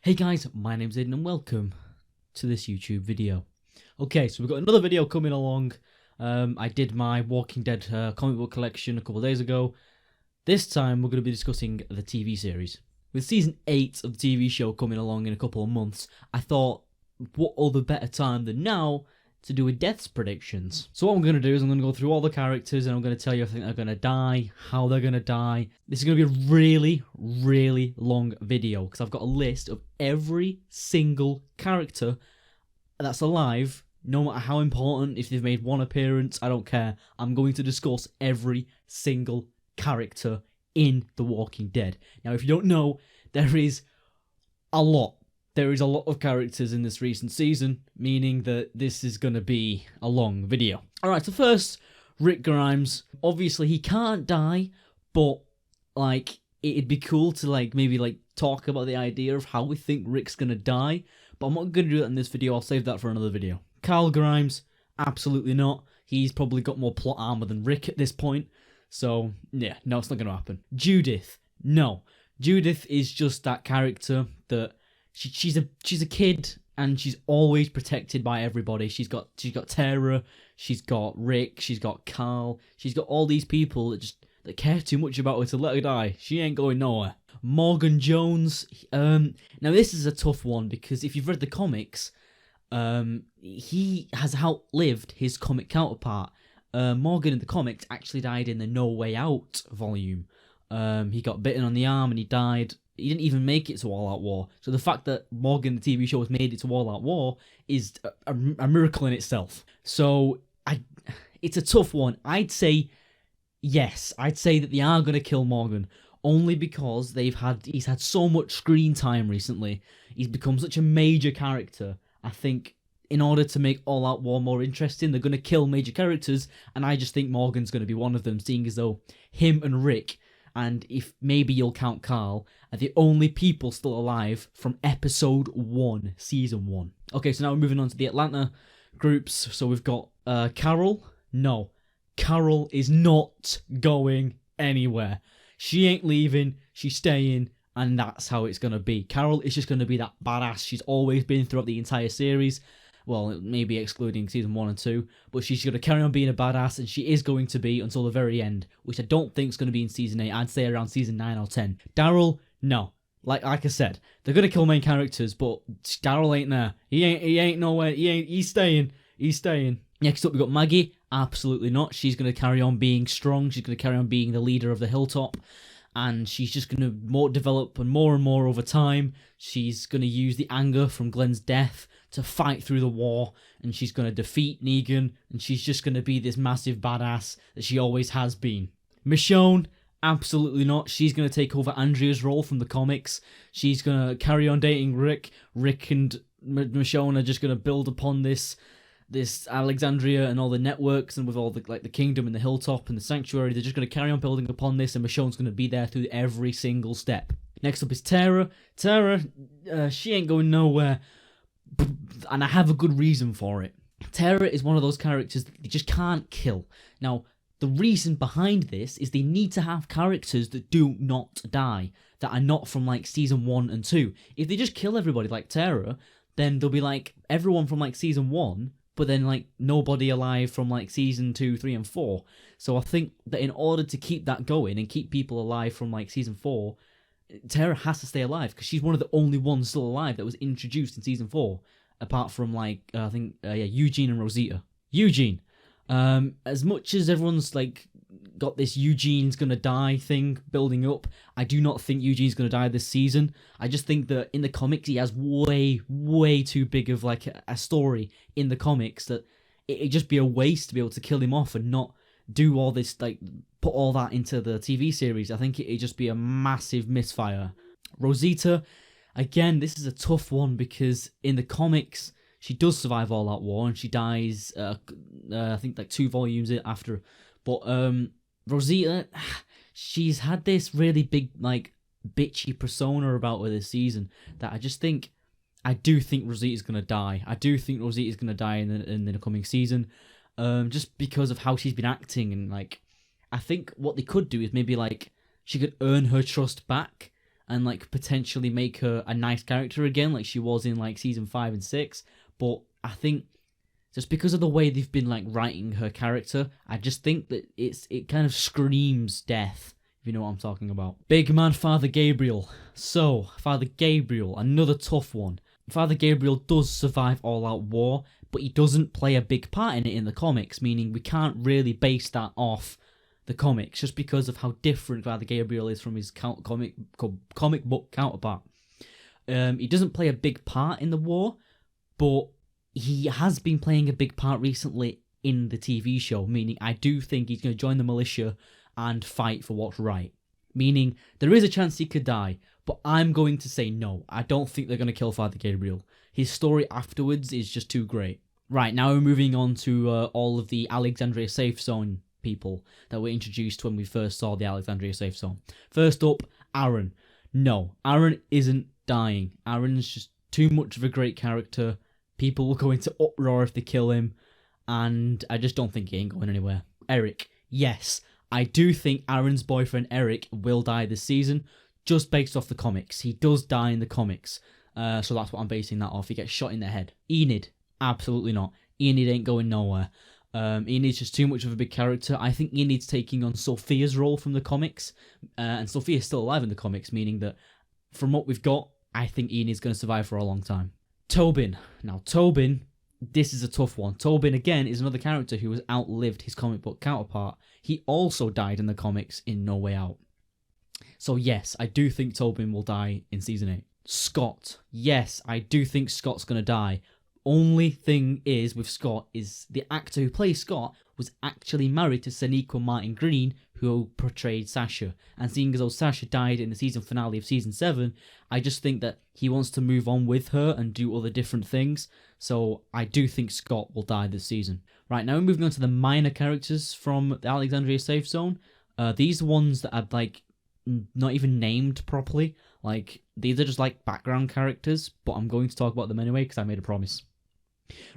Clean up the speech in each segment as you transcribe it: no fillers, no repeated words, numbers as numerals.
Hey guys, my name's Aiden and welcome to this YouTube video. Okay, so we've got another video coming along. I did my Walking Dead comic book collection a couple of days ago. This time we're going to be discussing the TV series. With season 8 of the TV show coming along in a couple of months, I thought what other better time than now to do a deaths predictions. So what I'm going to do is I'm going to go through all the characters and I'm going to tell you if I think they're going to die, how they're going to die. This is going to be a really long video because I've got a list of every single character that's alive, no matter how important, if they've made one appearance, I don't care. I'm going to discuss every single character in The Walking Dead. Now, if you don't know, there is a lot. There is a lot of characters in this recent season, meaning that this is going to be a long video. Alright, so first, Rick Grimes. Obviously, he can't die, but, it'd be cool to, maybe talk about the idea of how we think Rick's going to die, but I'm not going to do that in this video. I'll save that for another video. Carl Grimes, absolutely not. He's probably got more plot armor than Rick at this point, so, yeah, no, it's not going to happen. Judith, no. Judith is just that character that she's a kid and she's always protected by everybody. She's got Tara, she's got Rick, she's got Carl, she's got all these people that care too much about her to let her die. She ain't going nowhere. Morgan Jones, now this is a tough one because if you've read the comics, he has outlived his comic counterpart. Morgan in the comics actually died in the No Way Out volume. He got bitten on the arm and he died. He didn't even make it to All Out War. So the fact that Morgan, the TV show, has made it to All Out War is a miracle in itself. So it's a tough one. I'd say yes. I'd say that they are going to kill Morgan, only because he's had so much screen time recently. He's become such a major character. I think in order to make All Out War more interesting, they're going to kill major characters, and I just think Morgan's going to be one of them, seeing as though him and Rick, and if maybe you'll count Carl, are the only people still alive from episode 1, season 1. Okay, so now we're moving on to the Atlanta groups. So we've got Carol. No, Carol is not going anywhere. She ain't leaving, she's staying, and that's how it's going to be. Carol is just going to be that badass she's always been throughout the entire series. Well, maybe excluding season 1 and 2, but she's going to carry on being a badass, and she is going to be until the very end, which I don't think is going to be in season 8. I'd say around season 9 or 10. Daryl, no. Like I said, they're going to kill main characters, but Daryl ain't there. He ain't nowhere. He's staying. Next up, we got Maggie. Absolutely not. She's going to carry on being strong. She's going to carry on being the leader of the Hilltop. And she's just going to develop and more over time. She's going to use the anger from Glenn's death to fight through the war, and she's going to defeat Negan, and she's just going to be this massive badass that she always has been. Michonne, absolutely not. She's going to take over Andrea's role from the comics. She's going to carry on dating Rick. Rick and Michonne are just going to build upon this Alexandria and all the networks, and with all the kingdom and the Hilltop and the sanctuary, they're just going to carry on building upon this, and Michonne's going to be there through every single step. Next up is Tara. Tara, she ain't going nowhere, and I have a good reason for it. Tara is one of those characters that you just can't kill. Now, the reason behind this is they need to have characters that do not die, that are not from season 1 and 2. If they just kill everybody like Tara, then they'll be everyone from season 1, but then nobody alive from season 2, 3, and 4. So I think that in order to keep that going and keep people alive from season 4, Tara has to stay alive because she's one of the only ones still alive that was introduced in season 4, apart from Eugene and Rosita. Eugene, as much as everyone's got this Eugene's gonna die thing building up, I do not think Eugene's gonna die this season. I just think that in the comics he has way too big of a story in the comics that it'd just be a waste to be able to kill him off and not do all this put all that into the TV series. I think it'd just be a massive misfire. Rosita, again, this is a tough one because in the comics she does survive All Out War and she dies I think 2 volumes after. But Rosita, she's had this really big bitchy persona about her this season that I do think Rosita's gonna die. I do think Rosita's gonna die in the coming season, just because of how she's been acting, and I think what they could do is maybe she could earn her trust back and like potentially make her a nice character again, like she was in like season 5 and 6. But I think just because of the way they've been like writing her character, I just think that it kind of screams death, if you know what I'm talking about. Big man Father Gabriel. So, Father Gabriel, another tough one. Father Gabriel does survive all-out war, but he doesn't play a big part in it in the comics, meaning we can't really base that off the comics, just because of how different Father Gabriel is from his comic book counterpart. He doesn't play a big part in the war, but he has been playing a big part recently in the TV show, meaning I do think he's going to join the militia and fight for what's right. Meaning, there is a chance he could die, but I'm going to say no. I don't think they're going to kill Father Gabriel. His story afterwards is just too great. Right, now we're moving on to all of the Alexandria Safe Zone people that were introduced when we first saw the Alexandria Safe Zone. First up, Aaron. No, Aaron isn't dying. Aaron's just too much of a great character. People will go into uproar if they kill him, and I just don't think he ain't going anywhere. Eric. Yes, I do think Aaron's boyfriend Eric will die this season, just based off the comics. He does die in the comics, so that's what I'm basing that off. He gets shot in the head. Enid. Absolutely not. Enid ain't going nowhere. Enid's just too much of a big character. I think Enid's taking on Sophia's role from the comics, and Sophia's still alive in the comics, meaning that from what we've got, I think Enid's going to survive for a long time. Tobin. Now, Tobin, this is a tough one. Tobin, again, is another character who has outlived his comic book counterpart. He also died in the comics in No Way Out. So yes, I do think Tobin will die in Season 8. Scott. Yes, I do think Scott's going to die. Only thing is with Scott is the actor who plays Scott was actually married to Sonequa Martin Green, who portrayed Sasha. And seeing as though Sasha died in the season finale of Season 7, I just think that he wants to move on with her and do other different things. So I do think Scott will die this season. Right, now we're moving on to the minor characters from the Alexandria Safe Zone. These ones that are like not even named properly. Like, these are just like background characters, but I'm going to talk about them anyway because I made a promise.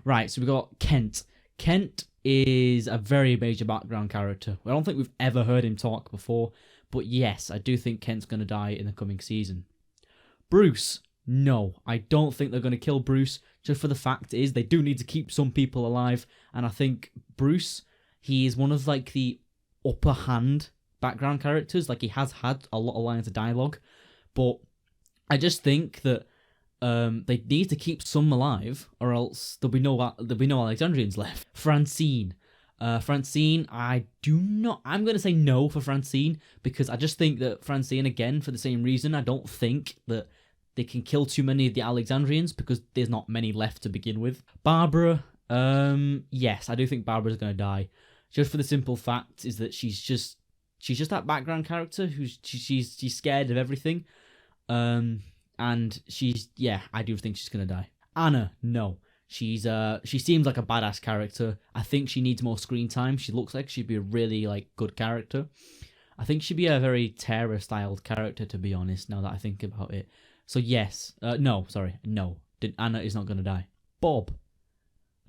Right, so we got Kent. Kent is a very major background character. I don't think we've ever heard him talk before, but yes, I do think Kent's going to die in the coming season. Bruce. No, I don't think they're going to kill Bruce, just for the fact is they do need to keep some people alive, and I think Bruce, he is one of like the upper hand background characters. Like, he has had a lot of lines of dialogue, but I just think that they need to keep some alive, or else there'll be no Alexandrians left. Francine. Francine, I'm going to say no for Francine, because I just think that Francine, again, for the same reason, I don't think that they can kill too many of the Alexandrians, because there's not many left to begin with. Barbara, yes, I do think Barbara's going to die, just for the simple fact is that she's just that background character who's she's scared of everything. And I do think she's gonna die. Anna, no. She seems like a badass character. I think she needs more screen time. She looks like she'd be a really like good character. I think she'd be a very Terra-styled character, to be honest, now that I think about it. So yes, no. Anna is not gonna die. Bob.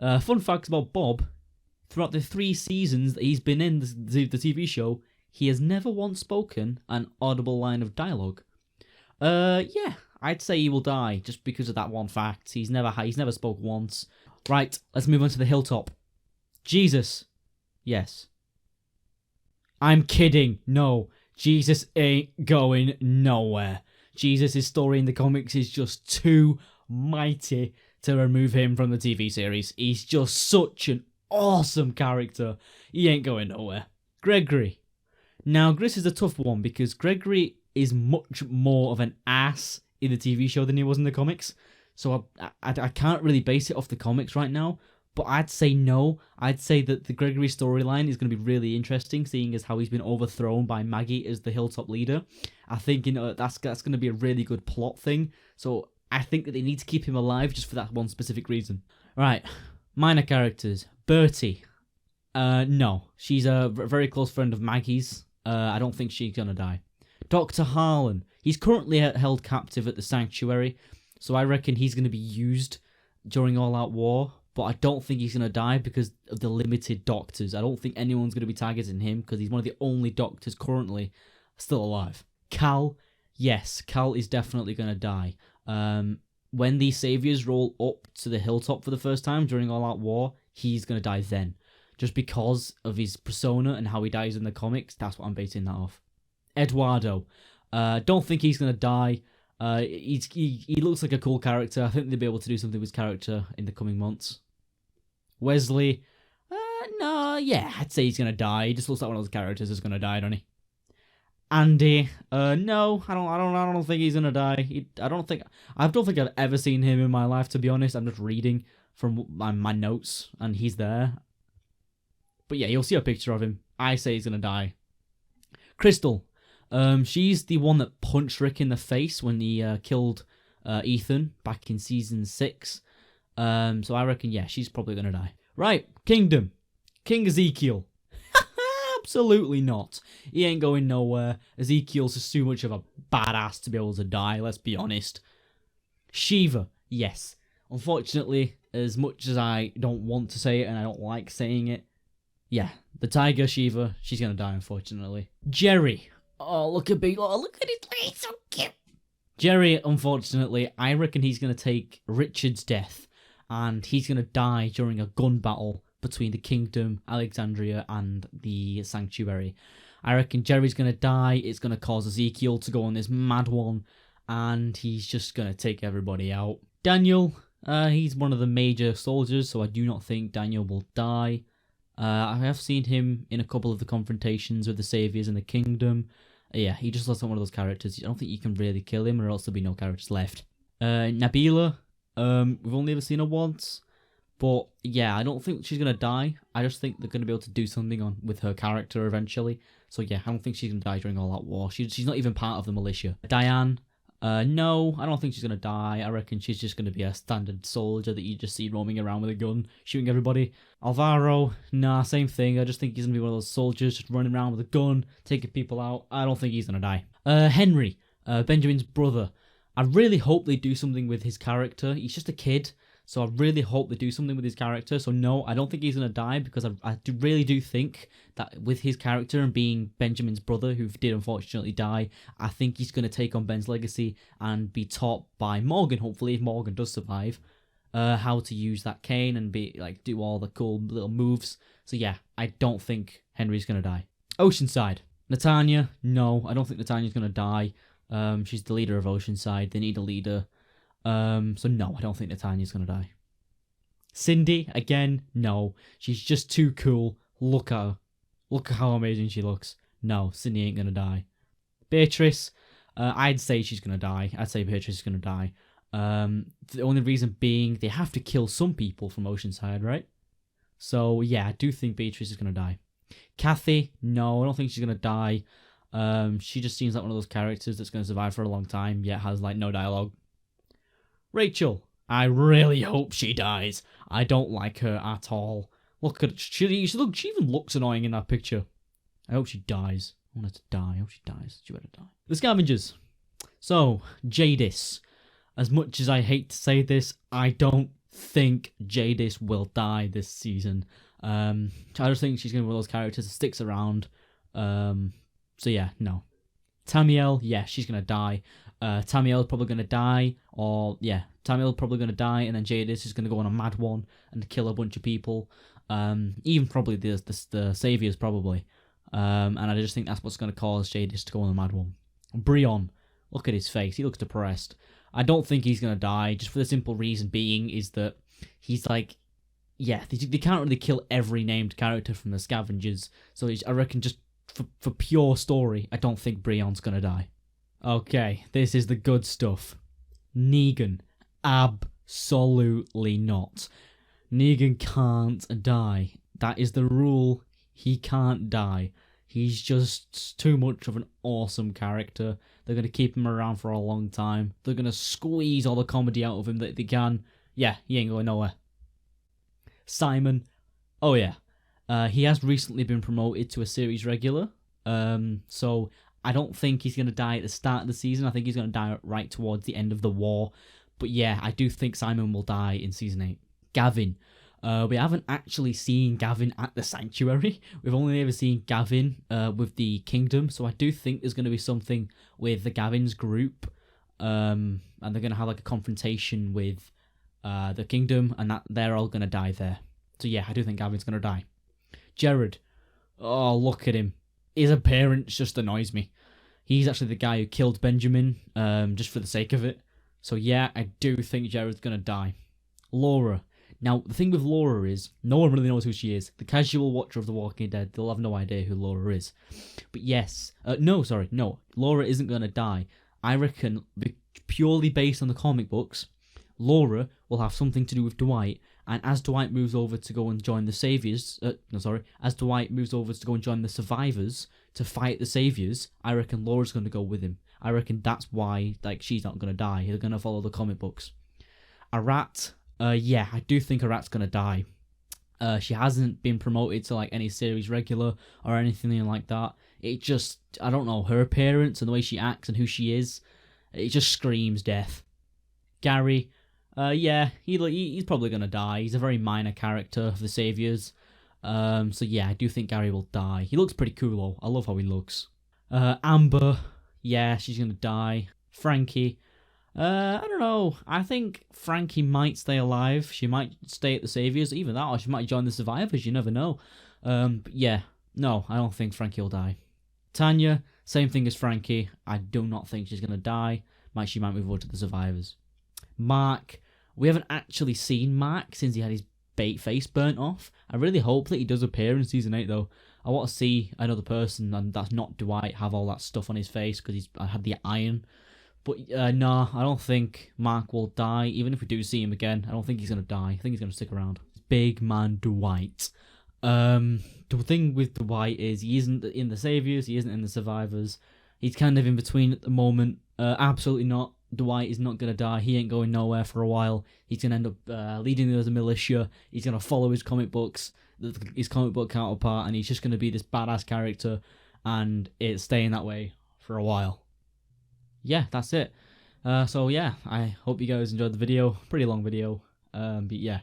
Fun facts about Bob. Throughout the 3 seasons that he's been in the TV show, he has never once spoken an audible line of dialogue. Yeah, I'd say he will die just because of that one fact. He's never spoke once. Right, let's move on to the Hilltop. Jesus. Yes. I'm kidding. No, Jesus ain't going nowhere. Jesus' story in the comics is just too mighty to remove him from the TV series. He's just such an awesome character. He ain't going nowhere. Gregory. Now, this is a tough one because Gregory is much more of an ass in the TV show than he was in the comics. So I can't really base it off the comics right now, but I'd say no. I'd say that the Gregory storyline is going to be really interesting, seeing as how he's been overthrown by Maggie as the Hilltop leader. I think, that's going to be a really good plot thing. So I think that they need to keep him alive just for that one specific reason. Right, minor characters. Bertie. No, she's a very close friend of Maggie's. I don't think she's going to die. Dr. Harlan. He's currently held captive at the Sanctuary, so I reckon he's going to be used during All Out War, but I don't think he's going to die because of the limited doctors. I don't think anyone's going to be targeting him because he's one of the only doctors currently still alive. Cal. yes, Cal is definitely going to die. When the Saviors roll up to the Hilltop for the first time during All Out War, he's going to die then. Just because of his persona and how he dies in the comics, that's what I'm basing that off. Eduardo. Don't think he's going to die. He looks like a cool character. I think they'll be able to do something with his character in the coming months. Wesley. No, yeah, I'd say he's going to die. He just looks like one of those characters that's going to die, doesn't he? Andy, no, I don't think he's gonna die. I don't think I've ever seen him in my life, to be honest. I'm just reading from my notes, and he's there. But yeah, you'll see a picture of him. I say he's gonna die. Crystal, she's the one that punched Rick in the face when he killed Ethan back in season 6. So I reckon, yeah, she's probably gonna die. Right, Kingdom, King Ezekiel. Absolutely not. He ain't going nowhere. Ezekiel's just too much of a badass to be able to die, let's be honest. Shiva, yes. Unfortunately, as much as I don't want to say it and I don't like saying it, yeah, the tiger Shiva, she's gonna die, unfortunately. Jerry. Oh, look at his face, so cute. Jerry, unfortunately, I reckon he's gonna take Richard's death, and he's gonna die during a gun battle between the Kingdom, Alexandria, and the Sanctuary. I reckon Jerry's going to die. It's going to cause Ezekiel to go on this mad one, and he's just going to take everybody out. Daniel, he's one of the major soldiers, so I do not think Daniel will die. I have seen him in a couple of the confrontations with the Saviors and the Kingdom. Yeah, he just looks like one of those characters. I don't think you can really kill him, or else there'll be no characters left. Nabila, we've only ever seen her once. But yeah, I don't think she's going to die. I just think they're going to be able to do something with her character eventually. So yeah, I don't think she's going to die during All Out War. She's not even part of the militia. Diane, no, I don't think she's going to die. I reckon she's just going to be a standard soldier that you just see roaming around with a gun, shooting everybody. Alvaro, nah, same thing. I just think he's going to be one of those soldiers just running around with a gun, taking people out. I don't think he's going to die. Henry, Benjamin's brother. I really hope they do something with his character. He's just a kid. So I really hope they do something with his character. So no, I don't think he's going to die, because I really do think that with his character and being Benjamin's brother, who did unfortunately die, I think he's going to take on Ben's legacy and be taught by Morgan, hopefully, if Morgan does survive, how to use that cane and do all the cool little moves. So yeah, I don't think Henry's going to die. Oceanside. Netanya, no, I don't think Netanya's going to die. She's the leader of Oceanside. They need a leader. So no, I don't think Netanya's gonna die. Cindy, again, no. She's just too cool. Look at her. Look at how amazing she looks. No, Cindy ain't gonna die. Beatrice, I'd say she's gonna die. I'd say Beatrice is gonna die. The only reason being they have to kill some people from Oceanside, right? So yeah, I do think Beatrice is gonna die. Kathy, no, I don't think she's gonna die. She just seems like one of those characters that's gonna survive for a long time, yet has like no dialogue. Rachel, I really hope she dies. I don't like her at all. Look at she even looks annoying in that picture. I hope she dies. I want her to die. I hope she dies. She better die. The Scavengers. So, Jadis. As much as I hate to say this, I don't think Jadis will die this season. I just think she's going to be one of those characters that sticks around. So yeah, no. Tamiel, yeah, she's going to die. Tamiel's probably going to die, Tamiel's probably going to die, and then Jadis is going to go on a mad one and kill a bunch of people, even probably the Saviors, probably, and I just think that's what's going to cause Jadis to go on a mad one. Brion, look at his face, he looks depressed. I don't think he's going to die, just for the simple reason being is that he's like, yeah, they can't really kill every named character from the Scavengers, so I reckon just for pure story, I don't think Brion's going to die. Okay, this is the good stuff. Negan. Absolutely not. Negan can't die. That is the rule. He can't die. He's just too much of an awesome character. They're going to keep him around for a long time. They're going to squeeze all the comedy out of him that they can. Yeah, he ain't going nowhere. Simon. Oh yeah. He has recently been promoted to a series regular. So I don't think he's going to die at the start of the season. I think he's going to die right towards the end of the war. But yeah, I do think Simon will die in Season 8. Gavin. We haven't actually seen Gavin at the Sanctuary. We've only ever seen Gavin with the Kingdom. So I do think there's going to be something with the Gavin's group. And they're going to have like a confrontation with the Kingdom. And that they're all going to die there. So yeah, I do think Gavin's going to die. Jared. Oh, look at him. His appearance just annoys me. He's actually the guy who killed Benjamin just for the sake of it. So yeah, I do think Jared's going to die. Laura. Now, the thing with Laura is, no one really knows who she is. The casual watcher of The Walking Dead, they'll have no idea who Laura is. But yes, no, Laura isn't going to die. I reckon, purely based on the comic books, Laura will have something to do with Dwight, and as Dwight moves over to go and join the Saviors, as Dwight moves over to go and join the Survivors to fight the Saviors, I reckon Laura's going to go with him. I reckon that's why, like, she's not going to die. They're going to follow the comic books. Arat, yeah, I do think Arat's going to die. She hasn't been promoted to, like, any series regular or anything like that. It just, I don't know, her appearance and the way she acts and who she is, it just screams death. Gary, yeah, he's probably going to die. He's a very minor character of the Saviors. So yeah, I do think Gary will die. He looks pretty cool though. I love how he looks. Amber, yeah, she's going to die. Frankie, I don't know. I think Frankie might stay alive. She might stay at the Saviors. Either that or she might join the Survivors. You never know. But yeah, no, I don't think Frankie will die. Tanya, same thing as Frankie. I do not think she's going to die. She might move over to the Survivors. Mark, we haven't actually seen Mark since he had his face burnt off. I really hope that he does appear in Season 8 though. I want to see another person, and that's not Dwight, have all that stuff on his face because he's had the iron. But nah, I don't think Mark will die. Even if we do see him again, I don't think he's going to die. I think he's going to stick around. Big man Dwight. The thing with Dwight is he isn't in the Saviors, he isn't in the Survivors. He's kind of in between at the moment. Absolutely not. Dwight is not going to die. He ain't going nowhere for a while. He's going to end up leading the militia. He's going to follow his comic books, his comic book counterpart, and he's just going to be this badass character, and it's staying that way for a while. Yeah, that's it. So yeah, I hope you guys enjoyed the video. Pretty long video. But yeah,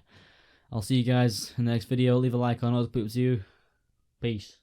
I'll see you guys in the next video. Leave a like on other people's view. Peace.